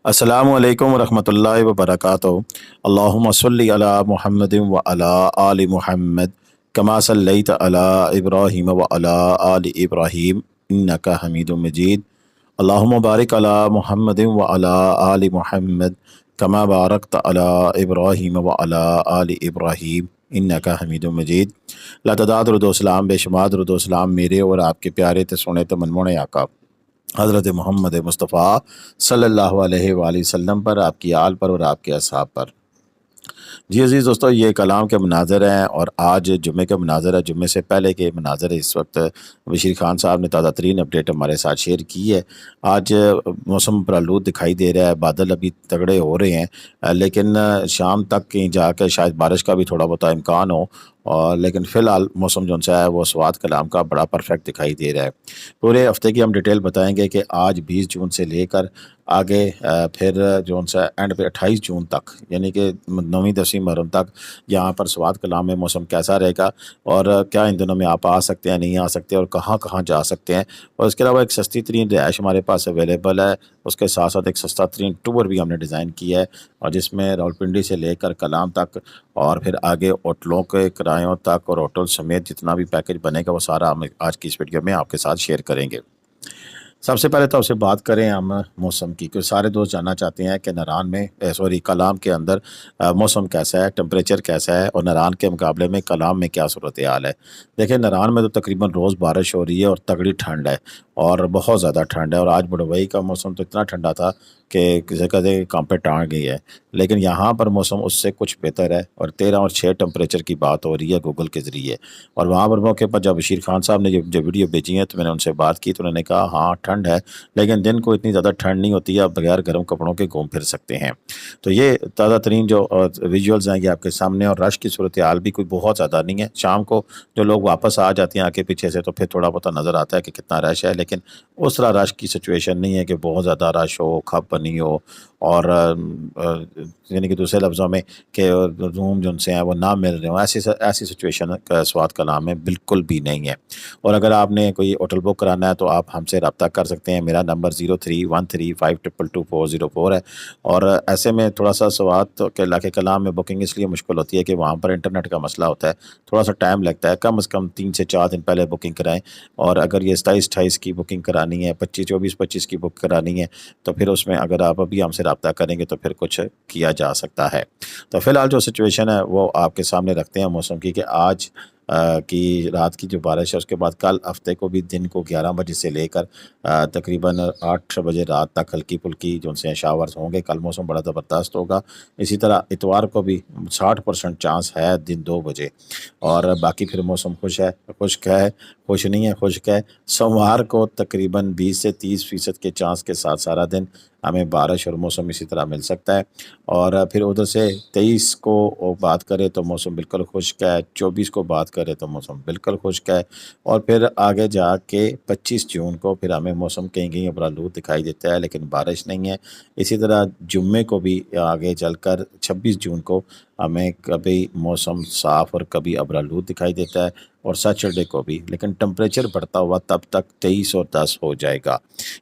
अस्सलामु अलैकुम रहमतुल्लाहि व बरकातुहू। अल्लाहुम्मा सल्लि अला मुहम्मदिन व अला आलि मुहम्मद कमा सल्लैत अला इब्राहीम व अला आलि इब्राहीम इन्नका हमीदुम मजीद। अल्लाहुम्मा बारिक अला मुहम्मदिन व अला आलि मुहम्मद कमा बारकत अला इब्राहीम व अला आलि इब्राहीम इन्नका हमीदुम मजीद। लातदाद दुरूद-ओ-सलाम बेशुमार दुरूद-ओ-सलाम मेरे और आपके प्यारे ते सोने ते मनमोहने आका हज़रत मोहम्मद मुस्तफ़ा सल्लल्लाहु अलैहि वसल्लम पर, आपकी आल पर और आपके असहाब पर। जी अज़ीज़ दोस्तों, ये कलाम के मनाज़र हैं और आज जुम्मे के मनाज़र है। जुम्मे से पहले के मनाज़र इस वक्त बशीर खान साहब ने ताज़ा तरीन अपडेट हमारे साथ शेयर की है। आज मौसम पर आलूद दिखाई दे रहा है, बादल अभी तगड़े हो रहे हैं, लेकिन शाम तक कहीं जाकर शायद बारिश का भी थोड़ा बहुत इम्कान हो। और लेकिन फ़िलहाल मौसम जो सा है वो स्वात कलाम का बड़ा परफेक्ट दिखाई दे रहा है। पूरे हफ्ते की हम डिटेल बताएंगे कि आज 20 जून से लेकर आगे फिर जो सा एंड पे 28 जून तक, यानी कि 9वीं 10वीं मुहर्रम तक यहाँ पर स्वात कलाम में मौसम कैसा रहेगा और क्या इन दिनों में आप आ सकते हैं, नहीं आ सकते और कहाँ कहाँ जा सकते हैं। और इसके अलावा एक सस्ती तरीन रिहाइश हमारे पास अवेलेबल है, उसके साथ साथ एक सस्ता तरीन टूर भी हमने डिज़ाइन किया है, और जिसमें रावलपिंडी से लेकर कलाम तक और फिर आगे होटलों के किरायों तक और होटल समेत जितना भी पैकेज बनेगा वो सारा हम आज की इस वीडियो में आपके साथ शेयर करेंगे। सबसे पहले तो आपसे बात करें हम मौसम की, क्योंकि सारे दोस्त जानना चाहते हैं कि नारान में सॉरी कलाम के अंदर मौसम कैसा है, टेम्परेचर कैसा है और नारान के मुकाबले में कलाम में क्या सूरत हाल है। देखिए, नारान में तो तकरीबन रोज़ बारिश हो रही है और तगड़ी ठंड है और बहुत ज़्यादा ठंड है। और आज बुढ़वई का मौसम तो इतना ठंडा था कि किसी कदे कांपे टाँग गई है, लेकिन यहाँ पर मौसम उससे कुछ बेहतर है और 13 और 6 टेम्परेचर की बात हो रही है गूगल के ज़रिए। और वहाँ पर मौके पर जब बशीर खान साहब ने जो वीडियो भेजी है तो मैंने उनसे बात की तो उन्होंने कहा हाँ ठंड है, लेकिन दिन को इतनी ज़्यादा ठंड नहीं होती है, आप बगैर गर्म कपड़ों के घूम फिर सकते हैं। तो ये ताज़ा तरीन जो विजुअल्स आएंगे आपके सामने, और रश की सूरत हाल भी कोई बहुत ज़्यादा नहीं है। शाम को जो लोग वापस आ जाते हैं आगे पीछे से तो फिर थोड़ा बहुत नज़र आता है कि कितना रश है, लेकिन उस तरह रश की सिचुएशन नहीं है कि बहुत ज़्यादा रश हो, खप बनी हो और यानी कि दूसरे लफ्ज़ों में कि रूम जो उनसे हैं वो ना मिल रहे हो, ऐसी सिचुएशन का स्वात कलाम में बिल्कुल भी नहीं है। और अगर आपने कोई होटल बुक कराना है तो आप हमसे रब्ता कर सकते हैं। मेरा नंबर 0313522204 है। और ऐसे में थोड़ा सा स्वात के इलाके कलाम में बुकिंग इसलिए मुश्किल होती है कि वहाँ पर इंटरनेट का मसला होता है, थोड़ा सा टाइम लगता है। कम से कम 3 से 4 दिन पहले बुकिंग कराएं। और अगर ये 27-28 की बुकिंग करानी है, 24-25 की बुक करानी है, तो फिर उसमें अगर आप अभी हमसे रब्ता करेंगे तो फिर कुछ किया जा सकता है। तो फ़िलहाल जो सिचुएशन है वो आपके सामने रखते हैं मौसम की, कि आज की रात की जो बारिश है उसके बाद कल हफ्ते को भी दिन को 11 बजे से लेकर तकरीबन 8 बजे रात तक हल्की फुल्की जो से शावर्स होंगे। कल मौसम बड़ा ज़बरदस्त होगा। इसी तरह इतवार को भी 60% चांस है दिन 2 बजे। और बाकी फिर मौसम खुश्क है, खुश नहीं है, खुश्क है। सोमवार को तकरीबन 20 से 30% के चांस के साथ सारा दिन हमें बारिश और मौसम इसी तरह मिल सकता है। और फिर उधर से 23 को बात करें तो मौसम बिल्कुल खुश्क है, 24 को बात करें तो मौसम बिल्कुल खुश्क है। और फिर आगे जाके 25 जून को फिर हमें मौसम कहीं कहीं अबरालूद दिखाई देता है, लेकिन बारिश नहीं है। इसी तरह जुम्मे को भी आगे चलकर 26 जून को हमें कभी मौसम साफ़ और कभी अबरालूद दिखाई देता है, और सैटरडे को भी। लेकिन टेम्परेचर बढ़ता हुआ तब तक 23 और 10 हो जाएगा,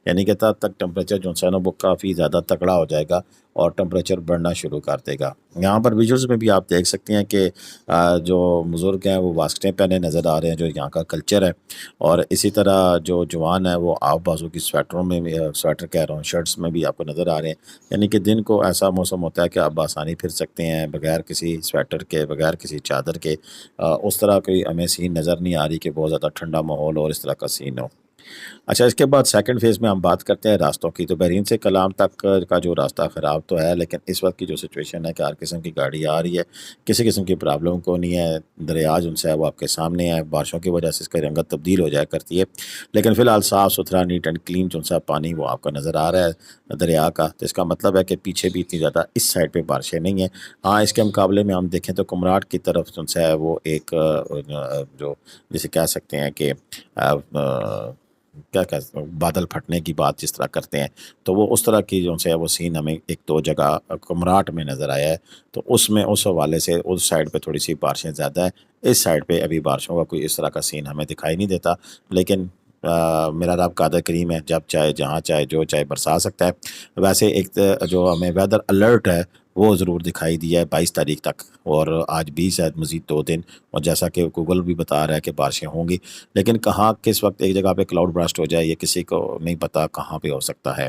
यानी कि तब तक टेम्परेचर जो है ना वो काफ़ी ज़्यादा तगड़ा हो जाएगा और टेम्परेचर बढ़ना शुरू कर देगा। यहाँ पर विजुअल्स में भी आप देख सकते हैं कि जो बुज़ुर्ग हैं वो वास्कटें पहने नज़र आ रहे हैं, जो यहाँ का कल्चर है। और इसी तरह जो जवान है वो आव बाजू की स्वेटरों में भी, स्वेटर कह रहा हूँ, शर्ट्स में भी आपको नज़र आ रहे हैं। यानी कि दिन को ऐसा मौसम होता है कि आप आसानी फिर सकते हैं बगैर किसी स्वेटर के, बगैर किसी चादर के। उस तरह कोई हमें सीन नज़र नहीं आ रही कि बहुत ज़्यादा ठंडा माहौल और इस तरह का सीन हो। अच्छा, इसके बाद सेकंड फेज़ में हम बात करते हैं रास्तों की। तो बहरीन से कलाम तक का जो रास्ता ख़राब तो है, लेकिन इस वक्त की जो सिचुएशन है कि हर किस्म की गाड़ी आ रही है, किसी किस्म की प्रॉब्लम को नहीं है। दरिया जो है वो आपके सामने है, बारिशों की वजह से इसकी रंगत तब्दील हो जाया करती है, लेकिन फ़िलहाल साफ़ सुथरा नीट एंड क्लीन जो सा पानी वो आपको नज़र आ रहा है दरिया का। तो इसका मतलब है कि पीछे भी इतनी ज़्यादा इस साइड पर बारिशें नहीं हैं। हाँ, इसके मुकाबले में हम देखें तो कुमराट की तरफ जो है वो एक जो जिसे कह सकते हैं कि क्या कह बादल फटने की बात जिस तरह करते हैं, तो वो उस तरह की जो है वो सीन हमें 1-2 जगह कुमराट में नज़र आया है। तो उसमें उस हवाले से उस साइड पे थोड़ी सी बारिशें ज़्यादा है, इस साइड पे अभी बारिशों का कोई इस तरह का सीन हमें दिखाई नहीं देता। लेकिन میرا رب قادر کریم ہے، جب چاہے جہاں چاہے جو چاہے برسا سکتا ہے۔ ویسے ایک جو ہمیں ویدر الرٹ ہے وہ ضرور دکھائی دیا ہے 22 تاریخ تک، اور آج 20 ہے، مزید 2 دن، اور جیسا کہ گوگل بھی بتا رہا ہے کہ بارشیں ہوں گی، لیکن کہاں کس وقت ایک جگہ پہ کلاؤڈ برسٹ ہو جائے یہ کسی کو نہیں پتہ کہاں پہ ہو سکتا ہے،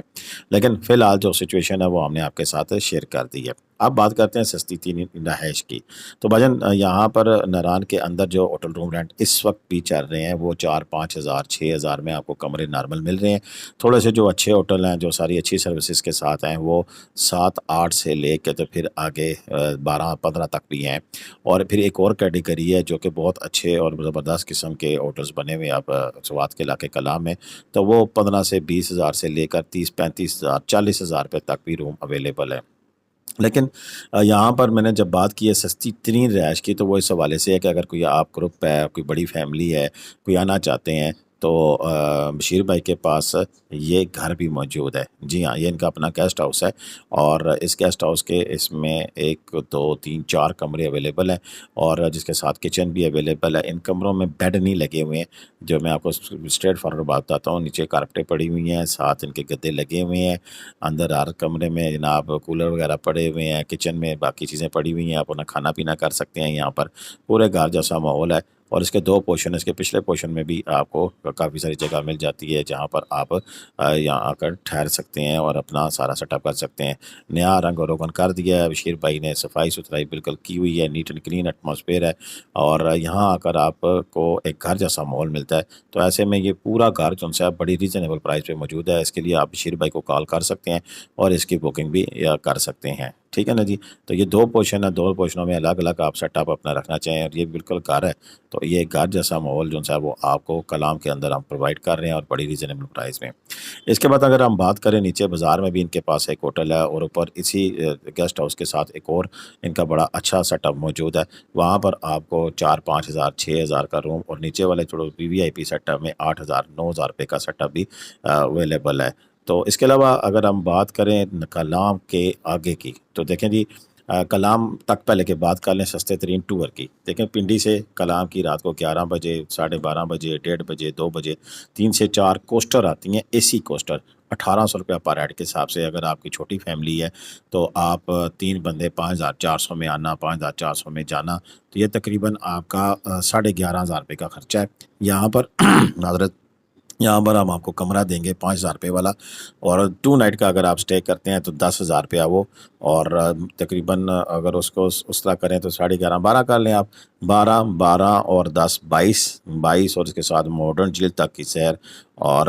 لیکن فی الحال جو سچویشن ہے وہ ہم نے آپ کے ساتھ شیئر کر دی ہے۔ اب بات کرتے ہیں سستی ترین رہائش کی۔ تو بھاجن یہاں پر ناران کے اندر جو ہوٹل روم رینٹ اس وقت بھی چل رہے ہیں وہ 4-5 ہزار 6 ہزار میں آپ کو کمرے نارمل مل رہے ہیں۔ تھوڑے سے جو اچھے ہوٹل ہیں جو ساری اچھی سروسز کے ساتھ ہیں وہ 7-8 سے لے کے تو پھر آگے 12-15 تک بھی ہیں، اور پھر ایک اور کیٹیگری ہے جو کہ بہت اچھے اور زبردست قسم کے ہوٹلز بنے ہوئے ہیں آپ سوات کے علاقے کلام میں، تو وہ 15 سے 20 ہزار سے لے کر 30-35 ہزار 40 ہزار روپے تک بھی روم اویلیبل ہے۔ لیکن یہاں پر میں نے جب بات کی ہے سستی ترین رہائش کی، تو وہ اس حوالے سے ہے کہ اگر کوئی آپ گروپ ہے، کوئی بڑی فیملی ہے، کوئی آنا چاہتے ہیں، تو بشیر بھائی کے پاس یہ گھر بھی موجود ہے۔ جی ہاں، یہ ان کا اپنا گیسٹ ہاؤس ہے، اور اس گیسٹ ہاؤس کے اس میں 1-2-3-4 کمرے اویلیبل ہیں، اور جس کے ساتھ کچن بھی اویلیبل ہے۔ ان کمروں میں بیڈ نہیں لگے ہوئے ہیں، جو میں آپ کو اسٹریٹ فارورڈ بات بتاتا ہوں، نیچے کارپٹیں پڑی ہوئی ہیں، ساتھ ان کے گدے لگے ہوئے ہیں، اندر ہر کمرے میں جناب کولر وغیرہ پڑے ہوئے ہیں، کچن میں باقی چیزیں پڑی ہوئی ہیں، آپ اپنا کھانا پینا کر سکتے ہیں یہاں پر، پورے گھر جیسا ماحول ہے۔ اور اس کے 2 پورشن، اس کے پچھلے پورشن میں بھی آپ کو کافی ساری جگہ مل جاتی ہے جہاں پر آپ یہاں آ کر ٹھہر سکتے ہیں اور اپنا سارا سیٹ اپ کر سکتے ہیں۔ نیا رنگ و روغن کر دیا ہے بشیر بھائی نے، صفائی ستھرائی بالکل کی ہوئی ہے، نیٹ اینڈ کلین ایٹماسفیئر ہے، اور یہاں آ کر آپ کو ایک گھر جیسا ماحول ملتا ہے۔ تو ایسے میں یہ پورا گھر جو ہے بڑی ریزنیبل پرائز پہ موجود ہے۔ اس کے لیے آپ بشیر بھائی کو کال کر سکتے ہیں اور اس کی بکنگ بھی کر سکتے ہیں، ٹھیک ہے نا جی۔ تو یہ 2 پورشن ہے، 2 پورشنوں میں الگ الگ آپ سیٹ اپ اپنا رکھنا چاہیں، اور یہ بالکل گھر ہے، تو یہ گھر جیسا ماحول جو ہے وہ آپ کو کلام کے اندر ہم پرووائڈ کر رہے ہیں، اور بڑی ریزنیبل پرائز میں۔ اس کے بعد اگر ہم بات کریں، نیچے بازار میں بھی ان کے پاس ایک ہوٹل ہے، اور اوپر اسی گیسٹ ہاؤس کے ساتھ ایک اور ان کا بڑا اچھا سیٹ اپ موجود ہے۔ وہاں پر آپ کو 4-5 ہزار 6 ہزار کا روم، اور نیچے والے تھوڑے وی آئی پی سیٹ اپ میں 8 ہزار 9 ہزار روپے کا سیٹ اپ بھی اویلیبل ہے۔ تو اس کے علاوہ اگر ہم بات کریں کلام کے آگے کی، تو دیکھیں جی، کلام تک پہلے کے بات کر لیں سستے ترین ٹور کی۔ دیکھیں پنڈی سے کلام کی رات کو 11 بجے، 12:30 بجے، 1:30 بجے، 2 بجے 3 سے 4 کوسٹر آتی ہیں، اے سی کوسٹر، 1800 روپیہ پر ہیڈ کے حساب سے۔ اگر آپ کی چھوٹی فیملی ہے تو آپ 3 بندے 5400 میں آنا، 5400 میں جانا، تو یہ تقریباً آپ کا 11,500 روپے کا خرچہ ہے یہاں پر۔ حضرت یہاں پر ہم آپ کو کمرہ دیں گے 5,000 روپے والا، اور 2 نائٹ کا اگر آپ سٹے کرتے ہیں تو 10,000 روپیہ وہ، اور تقریباً اگر اس کو اس طرح کریں تو 11.5 12 کر لیں آپ، 12 اور 10 22، اور اس کے ساتھ ماڈرن جھیل تک کی سیر، اور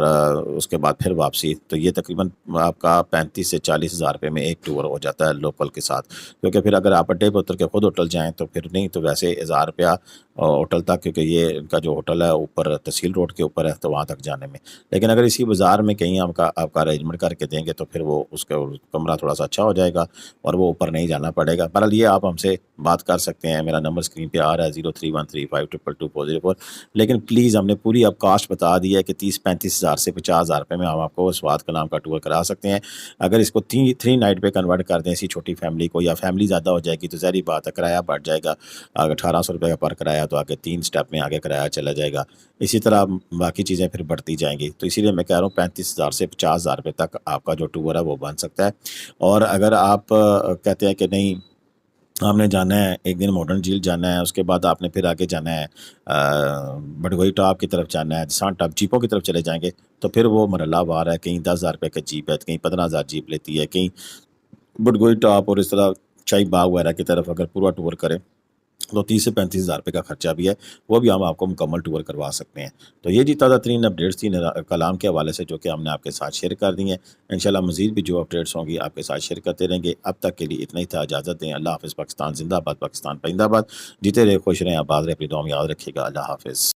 اس کے بعد پھر واپسی، تو یہ تقریباً آپ کا 35 سے 40 ہزار روپے میں ایک ٹور ہو جاتا ہے لوکل کے ساتھ۔ کیونکہ پھر اگر آپ اڈے پہ اتر کے خود ہوٹل جائیں تو پھر نہیں، تو ویسے 1000 روپیہ ہوٹل تک، کیونکہ یہ ان کا جو ہوٹل ہے اوپر تحصیل روڈ کے اوپر ہے، تو وہاں تک جانے میں۔ لیکن اگر اسی بازار میں کہیں آپ کا ارینجمنٹ کر کے دیں گے تو پھر وہ اس کا کمرہ تھوڑا سا اچھا ہو جائے گا، اور وہ اوپر نہیں جانا پڑے گا۔ بہرحال یہ آپ ہم سے بات کر سکتے ہیں، میرا نمبر اسکرین پہ آ رہا ہے 0313522204، لیکن پلیز ہم نے پوری اب کاسٹ بتا دی ہے کہ 30-35 ہزار سے 50,000 روپے میں ہم آپ کو سوات کلام کا ٹور کرا سکتے ہیں۔ اگر اس کو 3 نائٹ پہ کنورٹ کر دیں اسی چھوٹی فیملی کو، یا فیملی زیادہ ہو جائے گی تو ظاہری بات ہے کرایہ بڑھ جائے گا، اگر 1800 روپے کا پر کرایہ تو آگے 3 سٹیپ میں آگے کرایہ چلا جائے گا، اسی طرح باقی چیزیں پھر بڑھتی جائیں گی۔ تو اسی لیے میں کہہ رہا ہوں 35,000 سے 50,000 روپے تک آپ کا جو ٹور ہے وہ بن سکتا ہے۔ اور اگر آپ کہتے ہیں کہ نہیں ہم نے جانا ہے ایک دن ماڈرن جھیل جانا ہے، اس کے بعد آپ نے پھر آگے جانا ہے بڑگوئی ٹاپ کی طرف جانا ہے، جسان ٹاپ جیپوں کی طرف چلے جائیں گے، تو پھر وہ مرحلہ وار ہے، کہیں 10,000 روپے کا جیپ ہے، کہیں 15,000 جیپ لیتی ہے، کہیں بڑگوئی ٹاپ اور اس طرح شاہی باغ وغیرہ کی طرف اگر پورا ٹور کریں تو 30 سے 35,000 روپے کا خرچہ بھی ہے، وہ بھی ہم آپ کو مکمل ٹور کروا سکتے ہیں۔ تو یہ جی تازہ ترین اپڈیٹس تھی کلام کے حوالے سے جو کہ ہم نے آپ کے ساتھ شیئر کر دی ہیں۔ انشاءاللہ مزید بھی جو اپڈیٹس ہوں گی آپ کے ساتھ شیئر کرتے رہیں گے۔ اب تک کے لیے اتنا ہی تھا، اجازت دیں۔ اللہ حافظ۔ پاکستان زندہ باد، پاکستان پائندہ باد، جیتے رہے، خوش رہیں، آباد رہے، اپنی دعا میں یاد رکھیے گا۔ اللہ حافظ۔